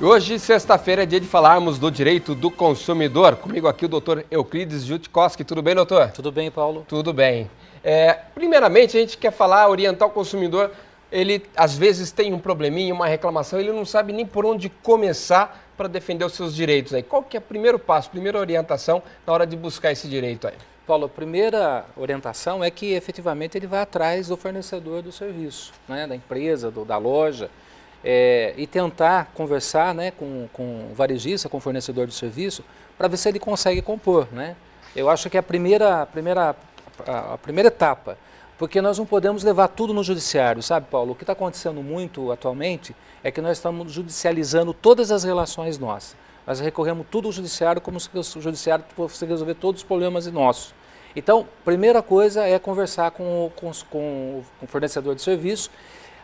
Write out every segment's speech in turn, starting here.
Hoje, sexta-feira, é dia de falarmos do direito do consumidor. Comigo aqui o doutor Euclides Jutikoski. Tudo bem, doutor? Tudo bem, Paulo? Tudo bem. Primeiramente, a gente quer falar, orientar o consumidor. Ele, às vezes, tem um probleminha, uma reclamação, ele não sabe nem por onde começar para defender os seus direitos. Aí. Qual que é o primeiro passo, primeira orientação na hora de buscar esse direito aí? Paulo, a primeira orientação é que, efetivamente, ele vai atrás do fornecedor do serviço, né, da empresa, da loja, e tentar conversar, né, com o varejista, com o fornecedor do serviço, para ver se ele consegue compor, né? Eu acho que é a primeira etapa, porque nós não podemos levar tudo no judiciário, sabe, Paulo? O que está acontecendo muito atualmente é que nós estamos judicializando todas as relações nossas. Nós recorremos tudo ao judiciário como se o judiciário fosse resolver todos os problemas nossos. Então, primeira coisa é conversar com o fornecedor de serviço.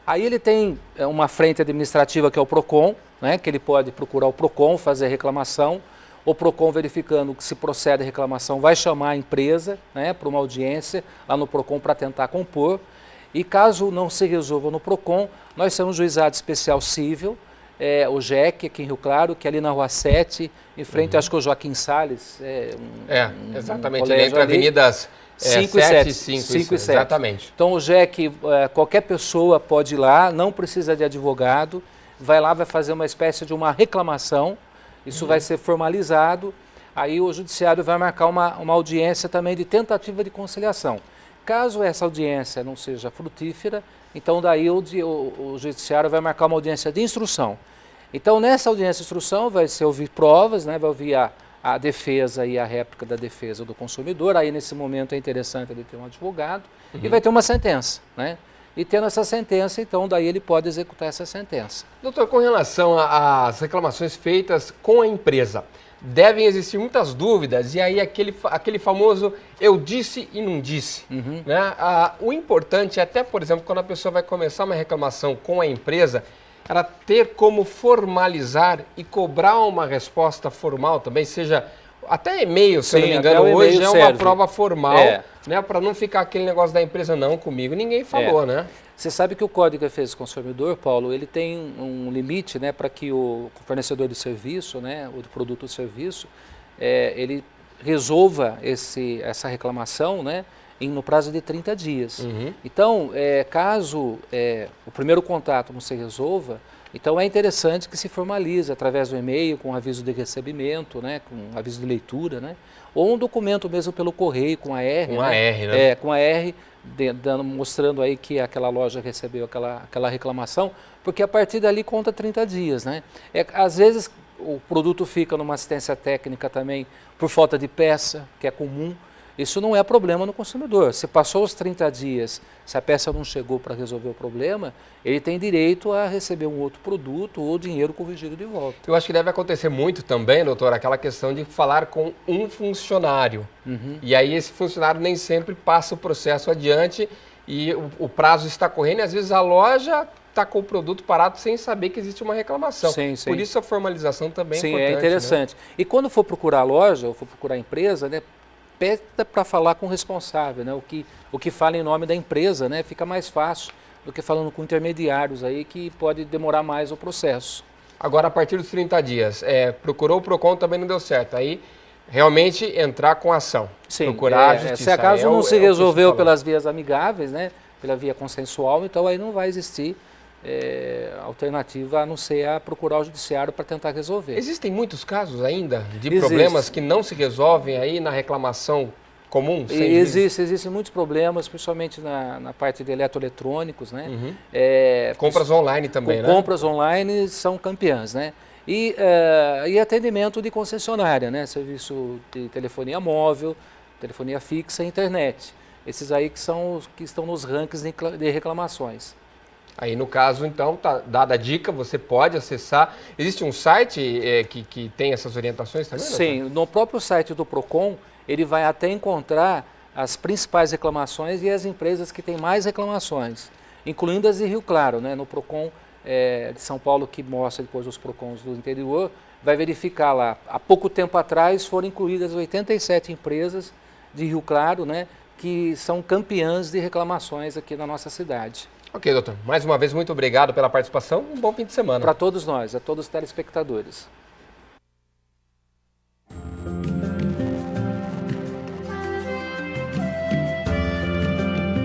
Aí ele tem uma frente administrativa que é o PROCON, né, que ele pode procurar o PROCON, fazer reclamação. O PROCON, verificando que se procede a reclamação, vai chamar a empresa, né, para uma audiência lá no PROCON para tentar compor. E caso não se resolva no PROCON, nós temos um juizado especial civil, o JEC, aqui em Rio Claro, que é ali na Rua 7, em frente, acho que o Joaquim Salles. Exatamente, ali entre avenidas 5 e 7. 5 e 7. Exatamente. Então o JEC, qualquer pessoa pode ir lá, não precisa de advogado, vai lá, vai fazer uma espécie de uma reclamação, isso vai ser formalizado, aí o judiciário vai marcar uma audiência também de tentativa de conciliação. Caso essa audiência não seja frutífera, então daí o judiciário vai marcar uma audiência de instrução. Então nessa audiência de instrução vai se ouvir provas, né, vai ouvir a defesa e a réplica da defesa do consumidor, aí nesse momento é interessante ele ter um advogado e vai ter uma sentença, né? E tendo essa sentença, então daí ele pode executar essa sentença. Doutor, com relação às reclamações feitas com a empresa, devem existir muitas dúvidas, e aí aquele famoso eu disse e não disse. Né? O importante é até, por exemplo, quando a pessoa vai começar uma reclamação com a empresa, ela ter como formalizar e cobrar uma resposta formal também, seja até e-mail, se eu não me engano, hoje é uma prova formal, né, para não ficar aquele negócio da empresa, não, comigo ninguém falou, né? Você sabe que o Código de Defesa do Consumidor, Paulo, ele tem um limite, né, para que o fornecedor de serviço, né, ou de produto ou serviço, ele resolva essa reclamação, né, no prazo de 30 dias. Então, caso o primeiro contato não se resolva, então é interessante que se formalize através do e-mail, com aviso de recebimento, né, com aviso de leitura, né, ou um documento mesmo pelo correio, com a R. Com a R, né? Com a R, mostrando aí que aquela loja recebeu aquela reclamação, porque a partir dali conta 30 dias, né? Às vezes o produto fica numa assistência técnica também por falta de peça, que é comum. Isso não é problema no consumidor. Se passou os 30 dias, se a peça não chegou para resolver o problema, ele tem direito a receber um outro produto ou dinheiro corrigido de volta. Eu acho que deve acontecer muito também, doutor, aquela questão de falar com um funcionário. E aí esse funcionário nem sempre passa o processo adiante e o prazo está correndo e às vezes a loja está com o produto parado sem saber que existe uma reclamação. Sim. Por isso a formalização também é importante. Sim, é interessante. Né? E quando for procurar a loja ou for procurar a empresa, né, pede para falar com o responsável, né? O que fala em nome da empresa, né? Fica mais fácil do que falando com intermediários aí, que pode demorar mais o processo. Agora, a partir dos 30 dias, procurou o PROCON, também não deu certo. Aí, realmente, entrar com ação. Sim, procurar a justiça. Se acaso não se resolveu pelas vias amigáveis, né? Pela via consensual, então aí não vai existir alternativa a não ser a procurar o judiciário para tentar resolver. Existem muitos casos ainda de problemas que não se resolvem aí na reclamação comum? Existem muitos problemas, principalmente na parte de eletroeletrônicos, né? Compras online também, né? Compras online são campeãs, né? E atendimento de concessionária, né? Serviço de telefonia móvel, telefonia fixa e internet. Esses aí que estão nos rankings de reclamações. Aí, no caso, então, tá dada a dica, você pode acessar. Existe um site que tem essas orientações também? Sim, no próprio site do PROCON, ele vai até encontrar as principais reclamações e as empresas que têm mais reclamações, incluindo as de Rio Claro, né? No PROCON de São Paulo, que mostra depois os PROCONs do interior, vai verificar lá. Há pouco tempo atrás foram incluídas 87 empresas de Rio Claro, né, que são campeãs de reclamações aqui na nossa cidade. Ok, doutor. Mais uma vez, muito obrigado pela participação. Um bom fim de semana. Para todos nós, a todos os telespectadores.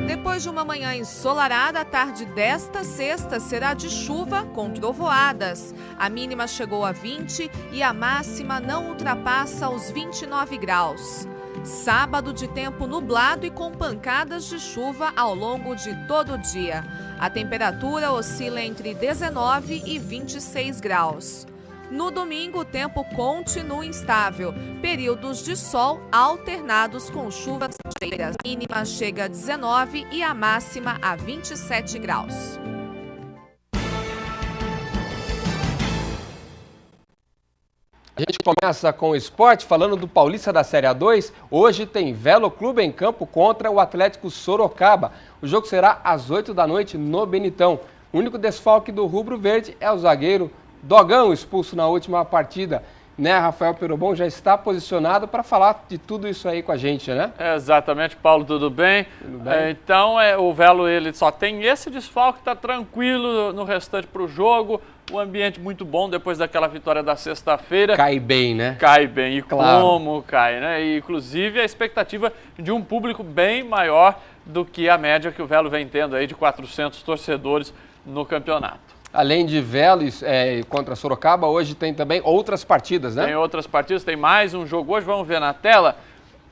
Depois de uma manhã ensolarada, a tarde desta sexta será de chuva com trovoadas. A mínima chegou a 20 e a máxima não ultrapassa os 29 graus. Sábado de tempo nublado e com pancadas de chuva ao longo de todo o dia. A temperatura oscila entre 19 e 26 graus. No domingo, o tempo continua instável. Períodos de sol alternados com chuvas cheias. A mínima chega a 19 e a máxima a 27 graus. A gente começa com o esporte, falando do Paulista da Série A2. Hoje tem Velo Clube em campo contra o Atlético Sorocaba. O jogo será às 8 da noite no Benitão. O único desfalque do rubro verde é o zagueiro Dogão, expulso na última partida. Né, Rafael Perobon já está posicionado para falar de tudo isso aí com a gente, né? Exatamente, Paulo, tudo bem? Tudo bem. Então, o Velo ele só tem esse desfalque, está tranquilo no restante para o jogo. O ambiente muito bom depois daquela vitória da sexta-feira. Cai bem, né? Cai bem, e claro. Como cai, né? E, inclusive, a expectativa de um público bem maior do que a média que o Velo vem tendo aí de 400 torcedores no campeonato. Além de Velo contra Sorocaba, hoje tem também outras partidas, né? Tem outras partidas, tem mais um jogo hoje, vamos ver na tela,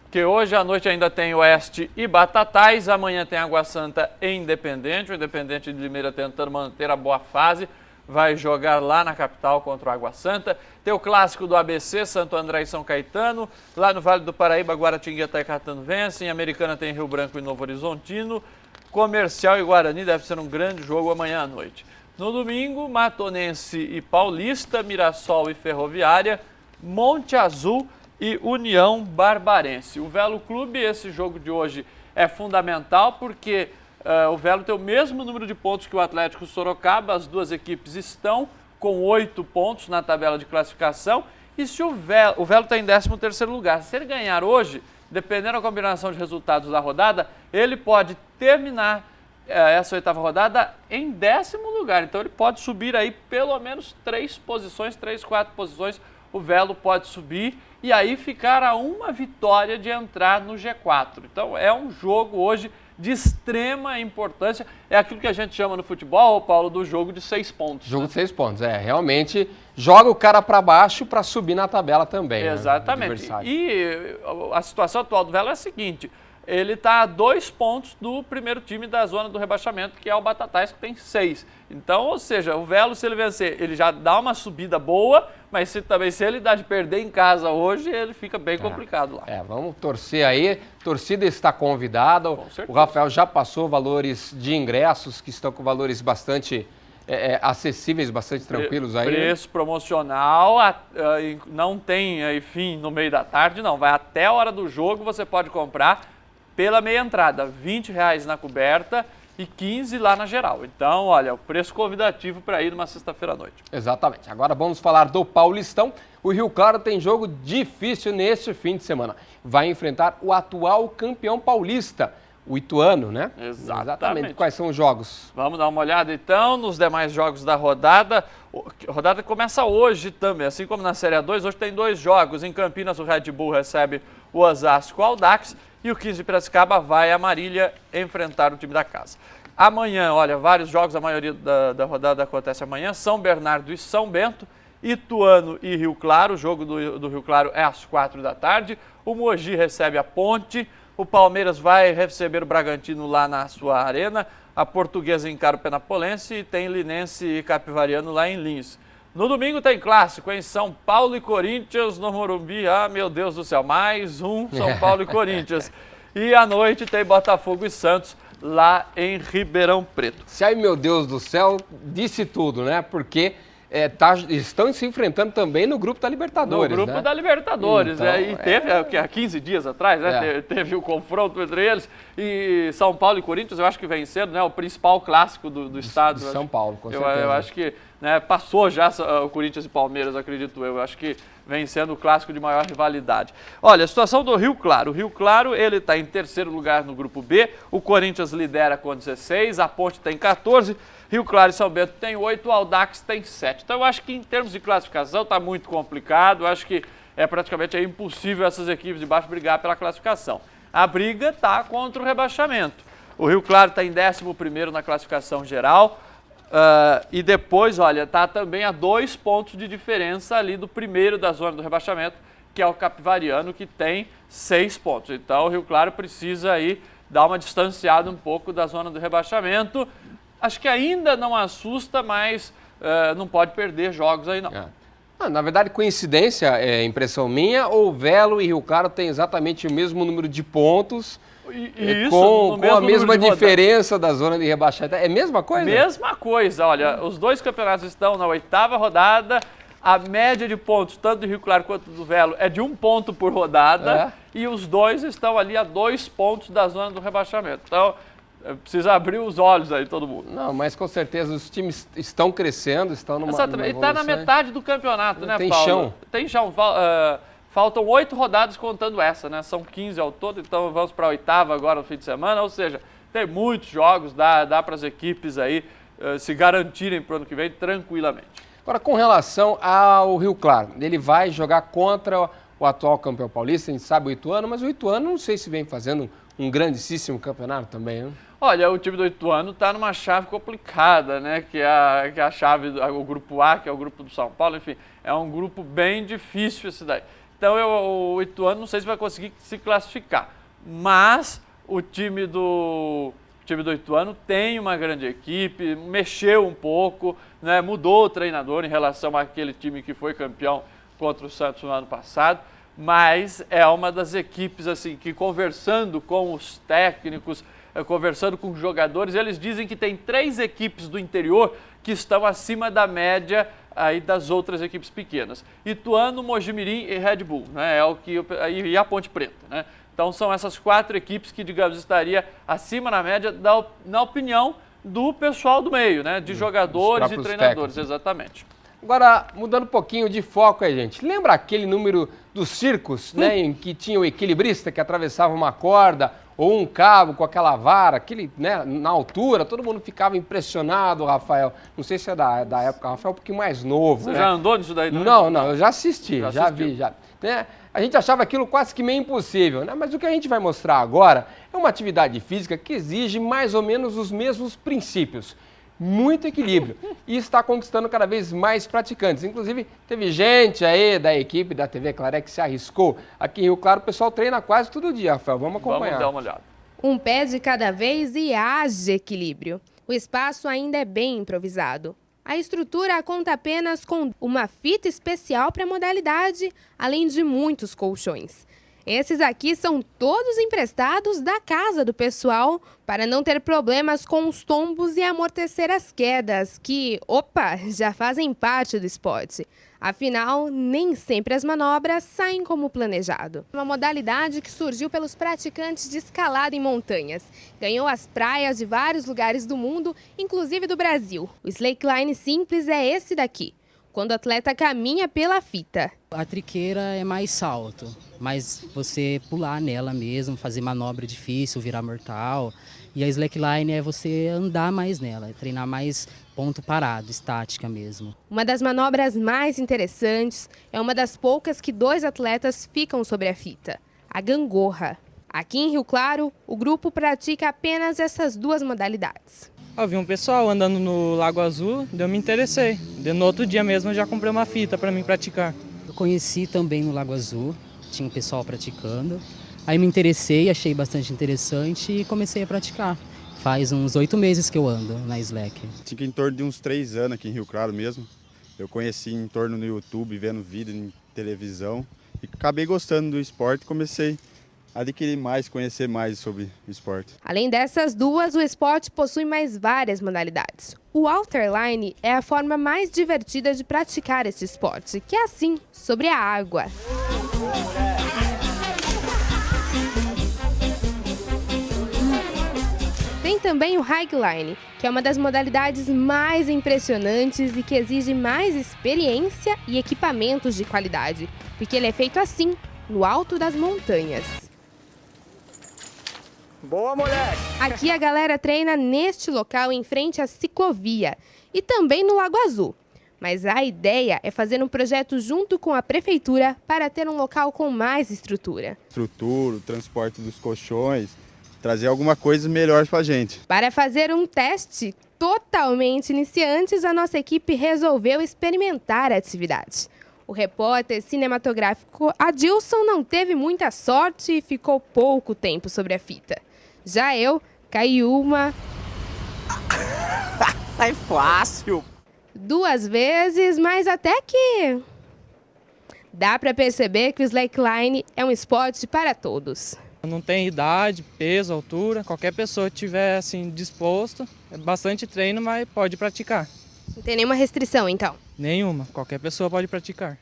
que hoje à noite ainda tem Oeste e Batatais, amanhã tem Água Santa e Independente, o Independente de Limeira tentando manter a boa fase, vai jogar lá na capital contra o Água Santa. Tem o clássico do ABC, Santo André e São Caetano, lá no Vale do Paraíba, Guaratinguetá e Catano vencem, Americana tem Rio Branco e Novo Horizontino, Comercial e Guarani deve ser um grande jogo amanhã à noite. No domingo, Matonense e Paulista, Mirassol e Ferroviária, Monte Azul e União Barbarense. O Velo Clube, esse jogo de hoje é fundamental porque o Velo tem o mesmo número de pontos que o Atlético Sorocaba, as duas equipes estão com 8 pontos na tabela de classificação e se o Velo está em 13º lugar. Se ele ganhar hoje, dependendo da combinação de resultados da rodada, ele pode terminar essa oitava rodada em 10º lugar. Então ele pode subir aí pelo menos 3 posições, 3, 4 posições. O Velo pode subir e aí ficar a uma vitória de entrar no G4. Então é um jogo hoje de extrema importância. É aquilo que a gente chama no futebol, Paulo, do jogo de 6 pontos. Jogo de 6 pontos, realmente joga o cara para baixo para subir na tabela também. Exatamente. Né, e a situação atual do Velo é a seguinte: ele está a 2 pontos do primeiro time da zona do rebaixamento, que é o Batatais, que tem 6. Então, ou seja, o Velo, se ele vencer, ele já dá uma subida boa, mas se ele dá de perder em casa hoje, ele fica bem complicado lá. Vamos torcer aí. Torcida está convidada. O Rafael já passou valores de ingressos, que estão com valores bastante acessíveis, bastante tranquilos aí. Preço promocional, não tem aí fim no meio da tarde, não. Vai até a hora do jogo, você pode comprar pela meia entrada, R$20 na coberta e 15 lá na geral. Então, olha, o preço convidativo para ir numa sexta-feira à noite. Exatamente. Agora vamos falar do Paulistão. O Rio Claro tem jogo difícil neste fim de semana. Vai enfrentar o atual campeão paulista, o Ituano, né? Exatamente. Quais são os jogos? Vamos dar uma olhada então nos demais jogos da rodada. A rodada começa hoje também, assim como na Série A2. Hoje tem 2 jogos. Em Campinas, o Red Bull recebe o Osasco Audax e o 15 de Piracicaba vai a Marília enfrentar o time da casa. Amanhã, olha, vários jogos, a maioria da rodada acontece amanhã. São Bernardo e São Bento, Ituano e Rio Claro. O jogo do Rio Claro é às 4 da tarde. O Mogi recebe a Ponte. O Palmeiras vai receber o Bragantino lá na sua arena. A Portuguesa encara o Penapolense e tem Linense e Capivariano lá em Lins. No domingo tem clássico em São Paulo e Corinthians no Morumbi. Ah, meu Deus do céu, mais um São Paulo e Corinthians. E à noite tem Botafogo e Santos lá em Ribeirão Preto. Ai, meu Deus do céu, disse tudo, né? Porque estão se enfrentando também no grupo da Libertadores. No grupo né? da Libertadores. Então, e teve, há 15 dias atrás, né? Teve o confronto entre eles. E São Paulo e Corinthians, eu acho que venceram, né? O principal clássico do estado. De São Paulo, com certeza. Eu acho que, né, passou já o Corinthians e Palmeiras, acredito eu. Eu acho que vem sendo o clássico de maior rivalidade. Olha, a situação do Rio Claro. O Rio Claro, ele está em terceiro lugar no grupo B. O Corinthians lidera com 16, a Ponte tem 14. Rio Claro e São Bento tem 8, o Audax tem 7. Então eu acho que em termos de classificação está muito complicado, eu acho que praticamente impossível essas equipes de baixo brigar pela classificação. A briga está contra o rebaixamento. O Rio Claro está em 11º na classificação geral e depois, olha, está também a 2 pontos de diferença ali do primeiro da zona do rebaixamento, que é o Capivariano, que tem 6 pontos. Então o Rio Claro precisa aí dar uma distanciada um pouco da zona do rebaixamento. Acho que ainda não assusta, mas não pode perder jogos aí não. Na verdade, coincidência, impressão minha, ou Velo e Rio Claro têm exatamente o mesmo número de pontos, com a mesma diferença da zona de rebaixamento. É a mesma coisa? Mesma coisa, olha, os dois campeonatos estão na 8ª rodada, a média de pontos, tanto do Rio Claro quanto do Velo, é de 1 ponto por rodada, e os dois estão ali a 2 pontos da zona do rebaixamento. Então, precisa abrir os olhos aí, todo mundo. Não, mas com certeza os times estão crescendo, estão numa e está na metade do campeonato, né, Paulo? Tem chão. Tem chão. Faltam 8 rodadas contando essa, né? São 15 ao todo, então vamos para a 8ª agora no fim de semana. Ou seja, tem muitos jogos, dá para as equipes aí se garantirem para o ano que vem tranquilamente. Agora, com relação ao Rio Claro, ele vai jogar contra o atual campeão paulista, a gente sabe o Ituano, mas o Ituano não sei se vem fazendo um grandíssimo campeonato também, né? Olha, o time do Ituano está numa chave complicada, né? Que é a chave, o grupo A, que é o grupo do São Paulo, enfim, é um grupo bem difícil esse daí. Então o Ituano não sei se vai conseguir se classificar, mas o time do Ituano tem uma grande equipe, mexeu um pouco, né? Mudou o treinador em relação àquele time que foi campeão contra o Santos no ano passado. Mas é uma das equipes assim que, conversando com os técnicos, conversando com os jogadores, eles dizem que tem 3 equipes do interior que estão acima da média aí das outras equipes pequenas. Ituano, Mojimirim e Red Bull, né? E a Ponte Preta, né? Então são essas 4 equipes que, digamos, estaria acima na média na opinião do pessoal do meio, né? De jogadores e treinadores, exatamente. Agora, mudando um pouquinho de foco aí, gente. Lembra aquele número dos circos, né, em que tinha o equilibrista que atravessava uma corda ou um cabo com aquela vara, aquele, né, na altura, todo mundo ficava impressionado, Rafael. Não sei se é da época, Rafael, um pouquinho mais novo. Você já andou nisso daí? Não, eu já assisti, já vi. Né? A gente achava aquilo quase que meio impossível, né? Mas o que a gente vai mostrar agora é uma atividade física que exige mais ou menos os mesmos princípios. Muito equilíbrio e está conquistando cada vez mais praticantes. Inclusive, teve gente aí da equipe da TV Claré que se arriscou. Aqui em Rio Claro, o pessoal treina quase todo dia, Rafael. Vamos acompanhar. Vamos dar uma olhada. Um pé de cada vez e haja equilíbrio. O espaço ainda é bem improvisado. A estrutura conta apenas com uma fita especial para a modalidade, além de muitos colchões. Esses aqui são todos emprestados da casa do pessoal para não ter problemas com os tombos e amortecer as quedas, que, já fazem parte do esporte. Afinal, nem sempre as manobras saem como planejado. Uma modalidade que surgiu pelos praticantes de escalada em montanhas. Ganhou as praias de vários lugares do mundo, inclusive do Brasil. O slackline simples é esse daqui, quando o atleta caminha pela fita. A triqueira é mais salto, mas você pular nela mesmo, fazer manobra difícil, virar mortal. E a slackline é você andar mais nela, é treinar mais ponto parado, estática mesmo. Uma das manobras mais interessantes é uma das poucas que 2 atletas ficam sobre a fita, a gangorra. Aqui em Rio Claro, o grupo pratica apenas essas 2 modalidades. Eu vi um pessoal andando no Lago Azul, eu me interessei. No outro dia mesmo eu já comprei uma fita para mim praticar. Eu conheci também no Lago Azul, tinha um pessoal praticando. Aí me interessei, achei bastante interessante e comecei a praticar. Faz uns 8 meses que eu ando na slack. Tinha em torno de uns 3 anos aqui em Rio Claro mesmo. Eu conheci em torno no YouTube, vendo vídeo em televisão. E acabei gostando do esporte e comecei adquirir mais, conhecer mais sobre o esporte. Além dessas duas, o esporte possui mais várias modalidades. O waterline é a forma mais divertida de praticar esse esporte, que é assim, sobre a água. Tem também o highline, que é uma das modalidades mais impressionantes e que exige mais experiência e equipamentos de qualidade, porque ele é feito assim, no alto das montanhas. Boa, moleque! Aqui a galera treina neste local em frente à ciclovia e também no Lago Azul. Mas a ideia é fazer um projeto junto com a prefeitura para ter um local com mais estrutura. Estrutura, o transporte dos colchões, trazer alguma coisa melhor para a gente. Para fazer um teste totalmente iniciantes, a nossa equipe resolveu experimentar a atividade. O repórter cinematográfico Adilson não teve muita sorte e ficou pouco tempo sobre a fita. Já eu caí uma... É fácil! 2 vezes, mas até que... Dá para perceber que o slackline é um esporte para todos. Não tem idade, peso, altura, qualquer pessoa que estiver assim, disposto, é bastante treino, mas pode praticar. Não tem nenhuma restrição, então? Nenhuma, qualquer pessoa pode praticar.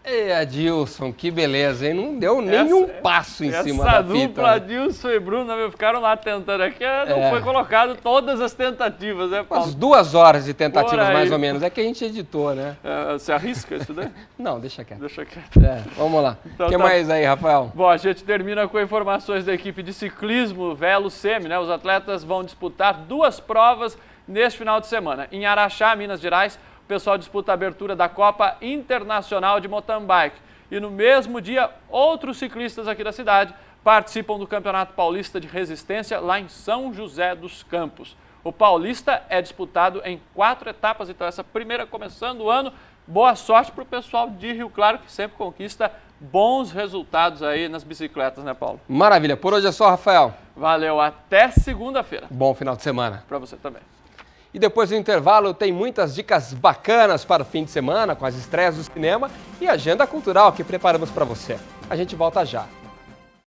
E Adilson, que beleza, hein? Não deu nenhum passo em cima da Essa fita. dupla, Adilson e Bruno, ficaram lá tentando aqui, não foi colocado todas as tentativas, né, Paulo? Umas 2 horas de tentativas, Por aí. mais ou menos. É que a gente editou, né? Você arrisca isso daí? Não, deixa quieto. Deixa quieto. Vamos lá. O Então que tá. mais aí, Rafael? Bom, a gente termina com informações da equipe de ciclismo Velo Semi, né? Os atletas vão disputar 2 provas neste final de semana. Em Araxá, Minas Gerais, o pessoal disputa a abertura da Copa Internacional de Mountain Bike. E no mesmo dia, outros ciclistas aqui da cidade participam do Campeonato Paulista de Resistência lá em São José dos Campos. O Paulista é disputado em 4 etapas, então essa primeira começando o ano. Boa sorte para o pessoal de Rio Claro, que sempre conquista bons resultados aí nas bicicletas, né, Paulo? Maravilha. Por hoje é só, Rafael. Valeu, até segunda-feira. Bom final de semana. Para você também. E depois do intervalo tem muitas dicas bacanas para o fim de semana, com as estreias do cinema e a agenda cultural que preparamos para você. A gente volta já.